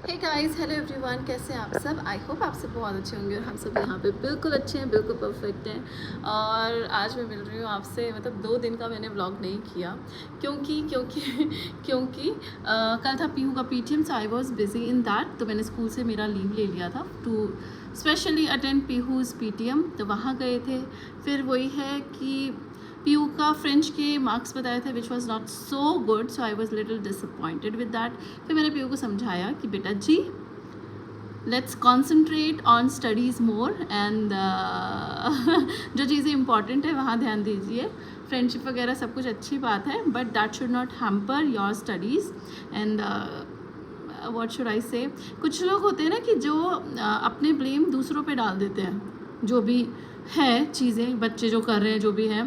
Hey guys, hello everyone, कैसे हैं आप सब। आई होप आप सब बहुत अच्छे होंगे और हम सब यहाँ पे बिल्कुल अच्छे हैं, बिल्कुल परफेक्ट हैं। और आज मैं मिल रही हूँ आपसे, मतलब 2 दिन का मैंने व्लॉग नहीं किया क्योंकि क्योंकि क्योंकि कल था पीहू का PTM, so I was busy in that. तो मैंने स्कूल से मेरा लीव ले लिया था टू स्पेशली अटेंड पीहूज़ पीटीएम। तो वहाँ गए थे। फिर वही है कि पीयू का फ्रेंच के मार्क्स बताए थे which was not so good, so I was little disappointed with that. फिर मैंने पीयू को समझाया कि बेटा जी, let's concentrate on studies more and जो चीज़ें इंपॉर्टेंट है वहाँ ध्यान दीजिए। फ्रेंडशिप वगैरह सब कुछ अच्छी बात है, but that should not hamper your studies. And what should I से, कुछ लोग होते हैं ना कि जो अपने ब्लेम दूसरों पे डाल देते हैं, जो भी है चीज़ें बच्चे जो कर रहे हैं, जो भी है।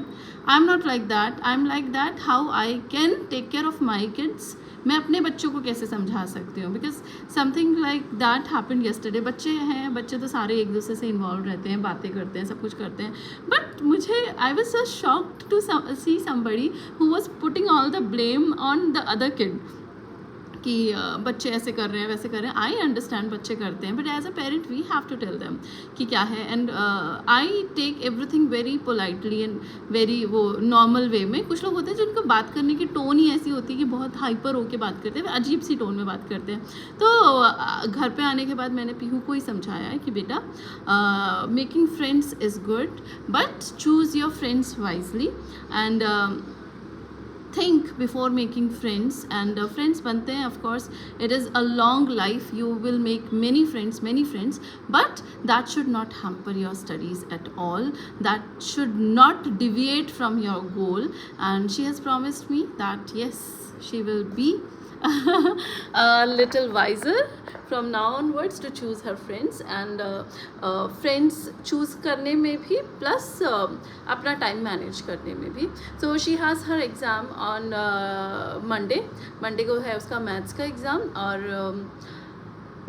I am not like that. I am like that how I can take care of my kids. मैं अपने बच्चों को कैसे समझा सकती हूँ, because something like that happened yesterday. बच्चे हैं, बच्चे तो सारे एक दूसरे से इन्वॉल्व रहते हैं, बातें करते हैं, सब कुछ करते हैं। बट मुझे I was so shocked to see somebody who was putting all the blame on the other kid कि बच्चे ऐसे कर रहे हैं, वैसे कर रहे हैं। आई अंडरस्टैंड बच्चे करते हैं, but as a parent we have to tell them कि क्या है। And I take everything very politely and very वो नॉर्मल वे में। कुछ लोग होते हैं जिनको बात करने की टोन ही ऐसी होती है कि बहुत हाइपर होकर बात करते हैं, अजीब सी टोन में बात करते हैं। तो घर पे आने के बाद मैंने पीहू को ही समझाया है कि बेटा, making friends is good, but choose your friends wisely and think before making friends. And friends बनते हैं, of course it is a long life, you will make many friends, but that should not hamper your studies at all. That should not deviate from your goal. And she has promised me that yes, she will be a little wiser from now onwards to choose her friends. And friends choose करने में भी plus अपना time manage करने में भी. So she has her exam on Monday को है उसका मैथ्स का एग्ज़ाम, और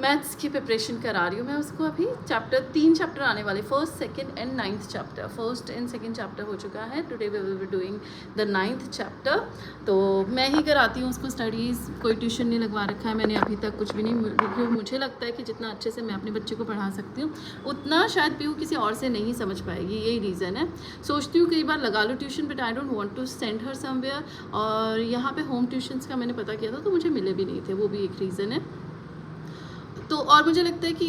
मैथ्स की प्रिपरेशन करा रही हूँ मैं उसको। अभी 3 चैप्टर आने वाले, 1st, 2nd and 9th chapter. 1st and 2nd chapter हो चुका है, today we will be doing the 9th chapter. तो मैं ही कराती हूँ उसको स्टडीज़, कोई ट्यूशन नहीं लगवा रखा है मैंने अभी तक, कुछ भी नहीं। मुझे लगता है कि जितना अच्छे से मैं अपने बच्चे को पढ़ा सकती हूँ उतना शायद पीहू किसी और से नहीं समझ पाएगी, यही रीज़न है। सोचती हूँ कई बार लगा लो tuition, but I don't want to send her somewhere. और यहाँ पे होम ट्यूशन्स का मैंने पता किया था तो मुझे मिले भी नहीं थे, वो भी एक रीज़न है। तो और मुझे लगता है कि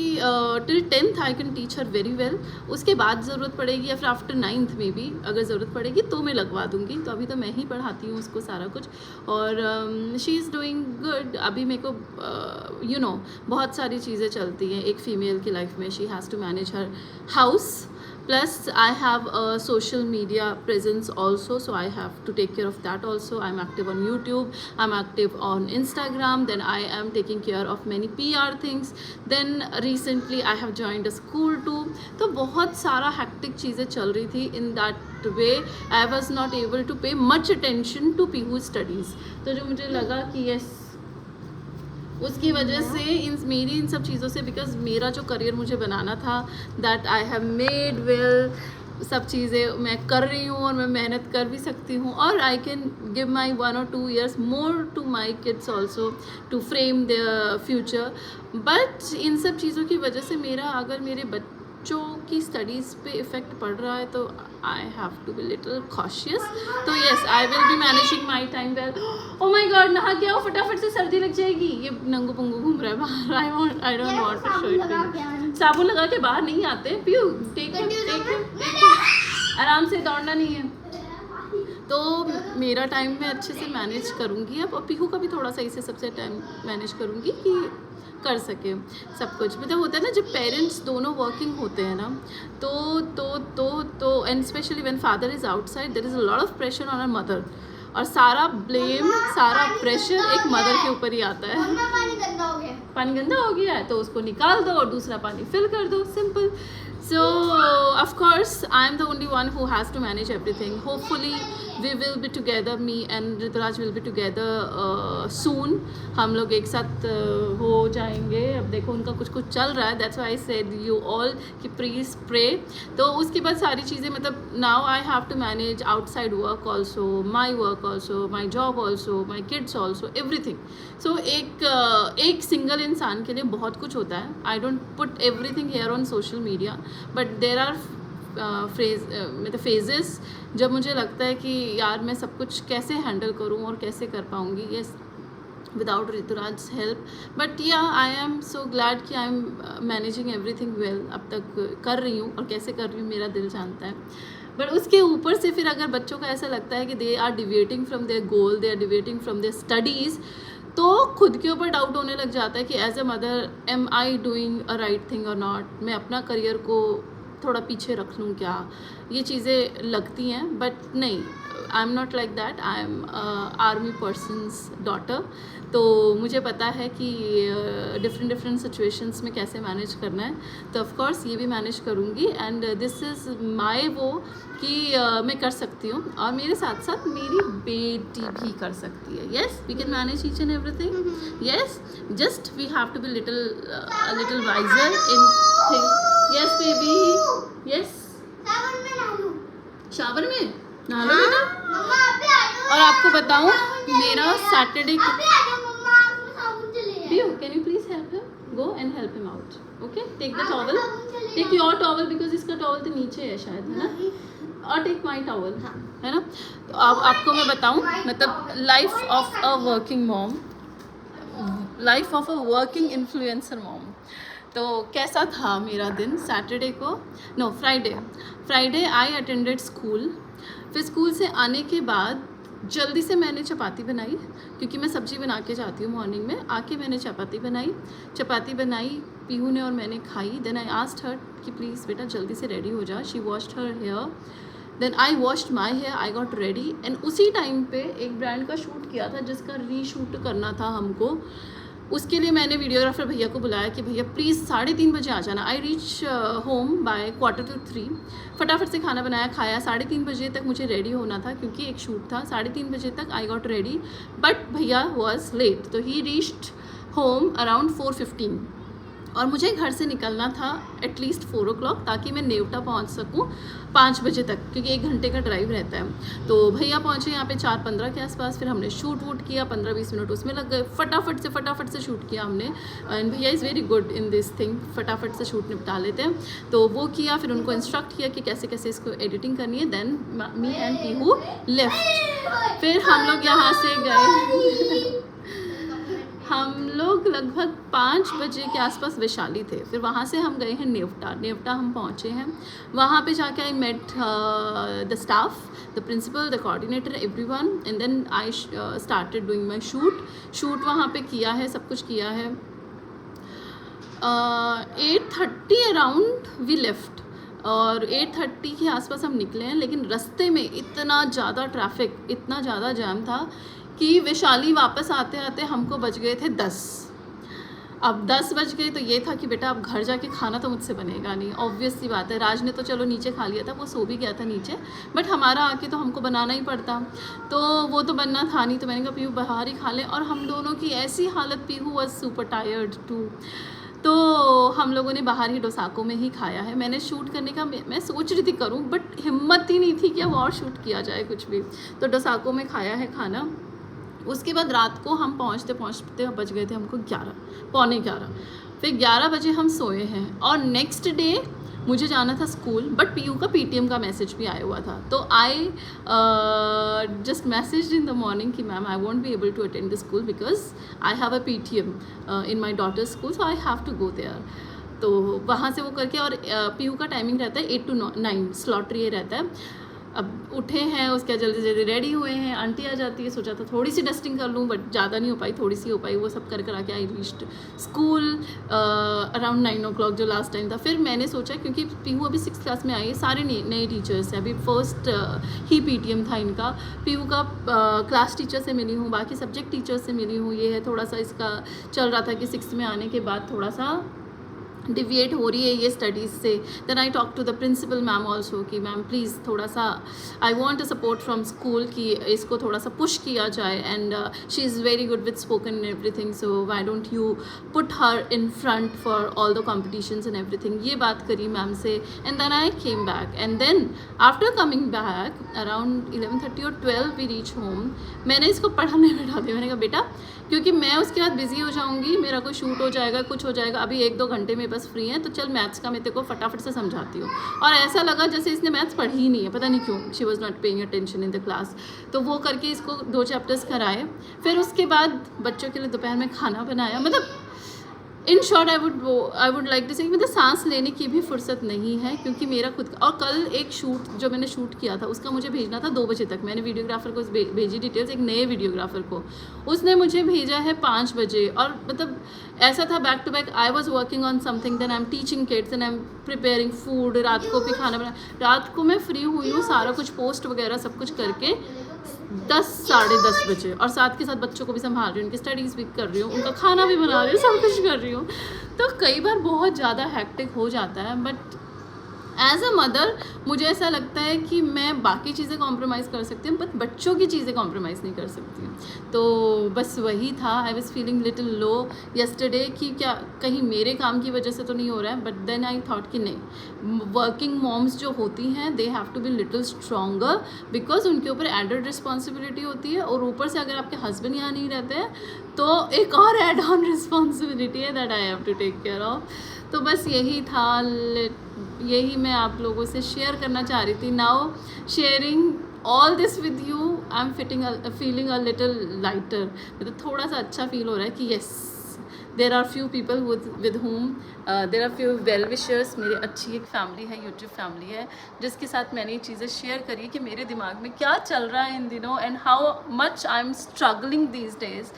till 10th I can teach her very well. उसके बाद ज़रूरत पड़ेगी या फिर आफ्टर 9th में भी अगर ज़रूरत पड़ेगी तो मैं लगवा दूँगी। तो अभी तो मैं ही पढ़ाती हूँ उसको सारा कुछ, और शी इज़ डूइंग गुड। अभी मेरे को यू नो बहुत सारी चीज़ें चलती हैं एक फ़ीमेल की लाइफ में। She has to manage her house, plus I have a social media presence also, so I have to take care of that also. I'm active on YouTube, I'm active on Instagram, then I am taking care of many PR things, then recently I have joined a school too. तो बहुत सारा hectic चीज़ें चल रही थी, in that way I was not able to pay much attention to Pihu's studies. तो जो मुझे लगा कि yes, उसकी वजह से इन सब चीज़ों से, बिकॉज मेरा जो करियर मुझे बनाना था, that I have made well, सब चीज़ें मैं कर रही हूँ और मैं मेहनत कर भी सकती हूँ, और I can give my 1 or 2 years more to my kids also to frame their future. But इन सब चीज़ों की वजह से मेरा, अगर मेरे बच्चों की स्टडीज़ पे इफ़ेक्ट पड़ रहा है तो I have to be little cautious. तो yes, I will be managing my time well. Oh my God, नहा के आओ फटाफट से, सर्दी लग जाएगी। ये नंगू पुंगू घूम रहा है बाहर। I don't want to show it. साबुन लगा के बाहर नहीं आते। पीयू टेक आराम से, दौड़ना नहीं है। तो मेरा टाइम मैं अच्छे से मैनेज करूँगी अब, और पीहू का भी थोड़ा सही से सबसे टाइम मैनेज करूँगी कि कर सके सब कुछ। मतलब होता है ना, जब पेरेंट्स दोनों वर्किंग होते हैं ना, तो and specially when father is outside, there is a lot of pressure on a mother, और सारा ब्लेम, सारा प्रेशर एक मदर के ऊपर ही आता है। पानी गंदा हो गया है तो उसको निकाल दो और दूसरा पानी फिल कर दो, simple. So, of course, I'm the only one who has to manage everything. Hopefully, we will be together. Me and Rituraj will be together soon. हम लोग एक साथ हो जाएंगे. अब देखो उनका कुछ कुछ चल रहा है. That's why I said you all कि please pray. तो उसके बाद सारी चीज़ें मतलब now I have to manage outside work also, my work also, my job also, my kids also, everything. So एक सिंगल इंसान के लिए बहुत कुछ होता है. I don't put everything here on social media. But there are मतलब phases जब मुझे लगता है कि यार मैं सब कुछ कैसे हैंडल करूँ और कैसे कर पाऊँगी. Yes, without Rituraj help. But yeah I am so glad कि I am managing everything well. अब तक कर रही हूँ और कैसे कर रही हूँ मेरा दिल जानता है. बट उसके ऊपर से फिर अगर बच्चों का ऐसा लगता है कि they are deviating from their goal, they are deviating from their studies, तो खुद के ऊपर डाउट होने लग जाता है कि as a mother am I doing a right thing और नॉट. मैं अपना करियर को थोड़ा पीछे रख लूँ क्या, ये चीज़ें लगती हैं. बट नहीं, आई am not like that. I M army persons daughter. तो मुझे पता है कि डिफरेंट सिचुएशंस में कैसे मैनेज करना है. तो ऑफ कोर्स ये भी मैनेज करूँगी. एंड दिस इज़ माय वो कि मैं कर सकती हूँ और मेरे साथ साथ मेरी बेटी भी कर सकती है. Yes, we can manage each and everything. Yes, just we have to be little wiser in things. Yes baby, yes. Shower में नहा लो बेटा. और आपको बताऊँ मेरा Saturday can you please help him, go and help him out. Okay, take the towel, take your towel because इसका towel तो नीचे है शायद, है ना. और टेक माई टॉवल, है ना. तो अब आपको मैं बताऊँ मतलब life of a working mom, life of a working influencer mom. तो कैसा था मेरा दिन सैटरडे को, no Friday I attended school. फिर स्कूल से आने के बाद जल्दी से मैंने चपाती बनाई क्योंकि मैं सब्ज़ी बना के जाती हूँ मॉर्निंग में. आके मैंने चपाती बनाई पीहू ने और मैंने खाई. देन आई आस्क्ड हर कि प्लीज़ बेटा जल्दी से रेडी हो जा. She washed her hair, then I washed my hair, I got ready. And उसी टाइम पे एक ब्रांड का शूट किया था जिसका रीशूट करना था हमको. उसके लिए मैंने वीडियोग्राफर भैया को बुलाया कि भैया प्लीज़ 3:30 बजे आ जाना. I reach home by 2:45. फटाफट से खाना बनाया, खाया. 3:30 बजे तक मुझे रेडी होना था क्योंकि एक शूट था. 3:30 बजे तक आई गॉट रेडी बट भैया वॉज लेट. तो ही रीच्ड होम अराउंड 4:15 और मुझे घर से निकलना था एटलीस्ट 4 o'clock ताकि मैं नेवटा पहुंच सकूं 5 बजे तक क्योंकि 1 घंटे का ड्राइव रहता है. तो भैया पहुंचे यहाँ पे 4:15 के आसपास. फिर हमने शूट वूट किया, 15-20 मिनट उसमें लग गए. फटाफट से शूट किया हमने. एंड भैया is very good in this thing, फटाफट से शूट निपटा लेते हैं. तो वो किया, फिर उनको इंस्ट्रक्ट किया कि कैसे कैसे इसको एडिटिंग करनी है. Than me and Pihu left. फिर हम लोग यहाँ से गए हम लोग लगभग 5 बजे के आसपास वैशाली थे. फिर वहाँ से हम गए हैं नेवटा हम पहुँचे हैं. वहाँ पे जाके I met the staff, the principal, the coordinator, everyone. And then I started doing my shoot वहाँ पे किया है, सब कुछ किया है. 8:30 अराउंड वी लेफ्ट और 8:30 के आसपास हम निकले हैं. लेकिन रास्ते में इतना ज़्यादा ट्रैफिक, इतना ज़्यादा जाम था कि वैशाली वापस आते आते हमको बज गए थे 10. अब 10 बज गए तो ये था कि बेटा अब घर जाके खाना तो मुझसे बनेगा नहीं. ऑब्वियस सी बात है. राज ने तो चलो नीचे खा लिया था, वो सो भी गया था नीचे. बट हमारा आके तो हमको बनाना ही पड़ता, तो वो तो बनना था नहीं. तो मैंने कहा पीहू बाहर ही खा लें. और हम दोनों की ऐसी हालत, Pihu was super tired too. तो हम लोगों ने बाहर ही डोसाको में ही खाया है. मैंने शूट करने का मैं सोच रही थी करूं बट हिम्मत ही नहीं थी कि अब और शूट किया जाए कुछ भी. तो डोसाको में खाया है खाना. उसके बाद रात को हम पहुँचते बज गए थे हमको 11:45. फिर 11 बजे हम सोए हैं. और नेक्स्ट डे मुझे जाना था स्कूल बट पीयू का पीटीएम का मैसेज भी आया हुआ था. तो I just message in the morning कि ma'am I won't be able to attend the school because I have a PTM in my daughter school, so I have to go there. तो वहाँ से वो करके, और पीयू का timing रहता है 8 to 9 स्लॉट ये रहता है. अब उठे हैं, उसके जल्दी जल्दी रेडी हुए हैं. आंटी आ जाती है, सोचा था थोड़ी सी डस्टिंग कर लूँ बट ज़्यादा नहीं हो पाई, थोड़ी सी हो पाई. वो सब कर आके I reached school around 9 o'clock जो लास्ट टाइम था. फिर मैंने सोचा क्योंकि पीहू अभी 6th क्लास में आई है, सारे नए टीचर्स हैं. अभी फर्स्ट ही पीटीएम था इनका. पीहू का क्लास टीचर से मिली हूँ, बाकी सब्जेक्ट टीचर से मिली हूँ. ये है थोड़ा सा इसका चल रहा था कि 6th में आने के बाद थोड़ा सा डिविएट हो रही है ये स्टडीज़ से, then I talk to the principal ma'am also कि मैम प्लीज़ थोड़ा सा I want a support from school कि इसको थोड़ा सा पुश किया जाए, and she is very good with spoken and everything, so why don't you put her in front for all the competitions and everything. ये बात करी मैम से, and then I came back, and then after coming back around 11:30 और 12 we reach home. मैंने इसको पढ़ाने बैठा दिया, मैंने कहा बेटा क्योंकि मैं उसके बाद बिजी हो जाऊंगी, मेरा कोई शूट हो जाएगा, कुछ हो जाएगा, अभी 1-2 घंटे में बस फ्री हैं, तो चल मैथ्स का मैं तेरे को फटाफट से समझाती हूँ। और ऐसा लगा जैसे इसने मैथ्स पढ़ी ही नहीं है, पता नहीं क्यों, she was not paying attention in the class. तो वो करके इसको 2 चैप्टर्स कराए, फिर उसके बाद बच्चों के लिए दोपहर में खाना बनाया। मतलब in short I would like to say मतलब सांस लेने की भी फुर्सत नहीं है, क्योंकि मेरा खुद का, और कल एक शूट जो मैंने शूट किया था उसका मुझे भेजना था 2 बजे तक। मैंने वीडियोग्राफर को भेजी डिटेल्स, एक नए वीडियोग्राफर को, उसने मुझे भेजा है 5 बजे। और मतलब ऐसा था back to back, I was working on something, then I am teaching kids and I am preparing food, रात को भी खाना बना, रात को मैं फ्री हुई हूँ सारा कुछ पोस्ट वगैरह सब कुछ करके 10 साढ़े 10 बजे, और साथ के साथ बच्चों को भी संभाल रही हूँ, उनकी स्टडीज़ भी कर रही हूँ, उनका खाना भी बना रही हूँ, सब कुछ कर रही हूँ। तो कई बार बहुत ज़्यादा हैक्टिक हो जाता है, बट एज अ मदर मुझे ऐसा लगता है कि मैं बाकी चीज़ें कॉम्प्रोमाइज़ कर सकती हूँ, बट बच्चों की चीज़ें कॉम्प्रोमाइज़ नहीं कर सकती हूँ। तो बस वही था, I was feeling little low yesterday कि क्या कहीं मेरे काम की वजह से तो नहीं हो रहा है, बट देन आई थॉट कि नहीं, वर्किंग मॉम्स जो होती हैं they have to be little stronger, because उनके ऊपर एडेड रिस्पॉन्सिबिलिटी होती है, और ऊपर से अगर आपके हस्बैंड यहाँ नहीं रहते हैं तो एक और एड ऑन रिस्पॉन्सिबिलिटी है that I have to take care of. तो बस यही था, यही मैं आप लोगों से शेयर करना चाह रही थी। Now sharing all this with you I am feeling a little lighter, मतलब थोड़ा सा अच्छा फील हो रहा है कि yes there are few people with home there are few well wishers. मेरी अच्छी एक फैमिली है, यूट्यूब फैमिली है, जिसके साथ मैंने ये चीज़ें शेयर करी कि मेरे दिमाग में क्या चल रहा है इन दिनों, and how much I am struggling these days,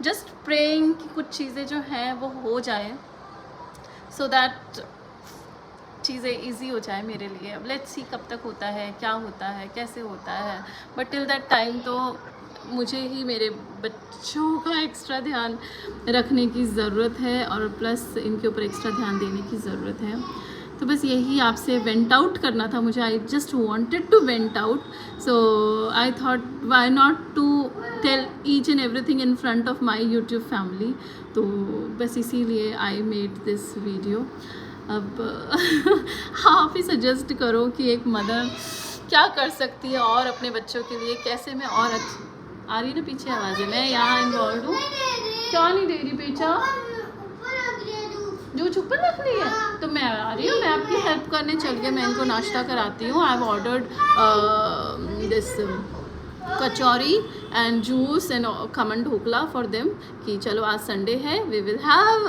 just praying कि कुछ चीज़ें जो हैं वो हो जाए, सो दैट चीज़ें इजी हो जाए मेरे लिए। अब लेट्स सी कब तक होता है, क्या होता है, कैसे होता है, बट टिल दैट टाइम तो मुझे ही मेरे बच्चों का एक्स्ट्रा ध्यान रखने की ज़रूरत है, और प्लस इनके ऊपर एक्स्ट्रा ध्यान देने की ज़रूरत है। तो बस यही आपसे वेंट आउट करना था मुझे, I just wanted to vent out, so I thought why not to tell each and everything in front of my YouTube family. तो बस इसीलिए आई मेड दिस वीडियो। अब आप ही सजेस्ट करो कि एक मदर क्या कर सकती है और अपने बच्चों के लिए कैसे मैं और आ रही है ना पीछे आवाज़ें, मैं यहाँ इन्वॉल्व हूँ, क्या नहीं दे रही बेचा, जो छुपन रख ली है, तो मैं आ रही हूँ, मैं आपकी हेल्प करने चल गया, मैं इनको नाश्ता कराती हूँ। I have ordered this kachori and juice and khaman dhokla for them, कि चलो आज संडे है, we will have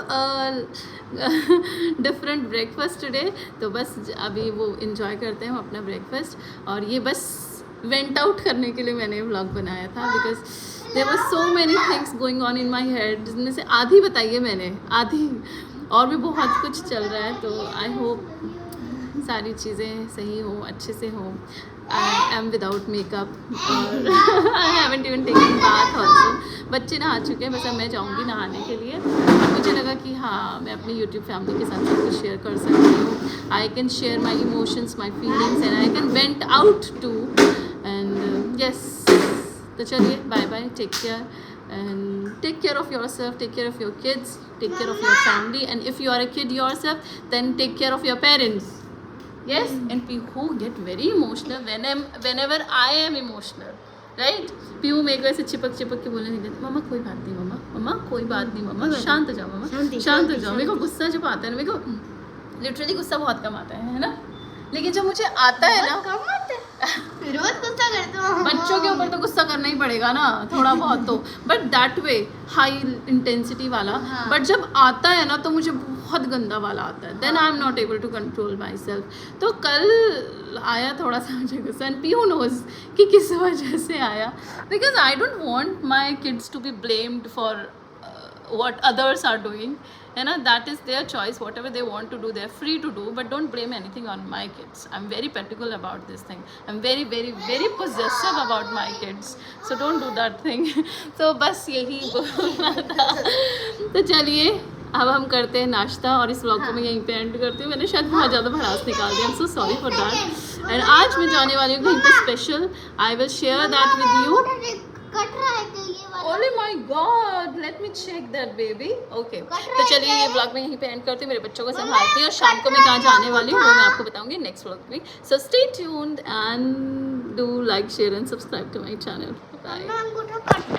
different breakfast today. तो बस अभी वो इन्जॉय करते हैं हम अपना ब्रेकफास्ट, और ये बस वेंट आउट करने के लिए मैंने व्लॉग बनाया था, because there were so many things going on in my head, जिसमें से आधी बताई है मैंने, आधी और भी बहुत कुछ चल रहा है। तो आई होप सारी चीज़ें सही हो, अच्छे से हो। आई एम विदाउट मेकअप, और I haven't even taken bath also. बच्चे नहा चुके हैं, बस अब मैं जाऊँगी नहाने के लिए, और मुझे लगा कि हाँ मैं अपनी यूट्यूब फैमिली के साथ सब कुछ शेयर कर सकती हूँ। I can share my emotions, my feelings, and I can vent out too, and yes. तो चलिए bye bye, take care, and take care of yourself, take care of your kids, take care of your family, and if you are a kid yourself, then take care of your parents. Yes, and people who get very emotional whenever I am emotional, right? Pihu मेरे को ऐसे चिपक के बोलने नहीं देते, मम्मा कोई बात नहीं, मम्मा कोई बात नहीं, मम्मा शांत हो जाओ, मम्मा शांत हो जाओ। मेरे को गुस्सा जब आता है ना, मेरे को लिटरली गुस्सा बहुत कम आता है ना, लेकिन जब मुझे आता है ना, रोज गुस्सा करते हो, बच्चों के ऊपर तो गुस्सा करना ही पड़ेगा ना थोड़ा बहुत तो, but that way high intensity वाला। हाँ। बट जब आता है ना तो मुझे बहुत गंदा वाला आता है, then I am not able to control myself. तो कल आया थोड़ा सा मुझे गुस्सा, एंड पीहू नोज कि किस वजह से आया, because I don't want my kids to be blamed for what others are doing, and that is their choice, whatever they want to do they're free to do, but don't blame anything on my kids. I'm very particular about this thing, I'm very very very possessive about my kids, so don't do that thing. So बस यही बोलना था। तो चलिए अब हम करते हैं नाश्ता और इस व्लॉग को मैं यहीं पे एंड करती हूँ। मैंने शायद बहुत ज़्यादा भड़ास निकाल दिया, I am so sorry for that. And आज मैं जाने वाली हूँ कहीं पे special, I will share that with you. Cut रहा है तो ये वाला oh my god, let me check that baby. Okay, तो चलिए ये व्लॉग मैं यहीं पे एंड करती हूँ, मेरे बच्चों को संभालती हूँ और शाम को मैं कहाँ जाने वाली हूँ वो मैं आपको बताऊंगी नेक्स्ट व्लॉग में। So stay tuned and do like share and subscribe to my channel. Bye. अंगूठा कट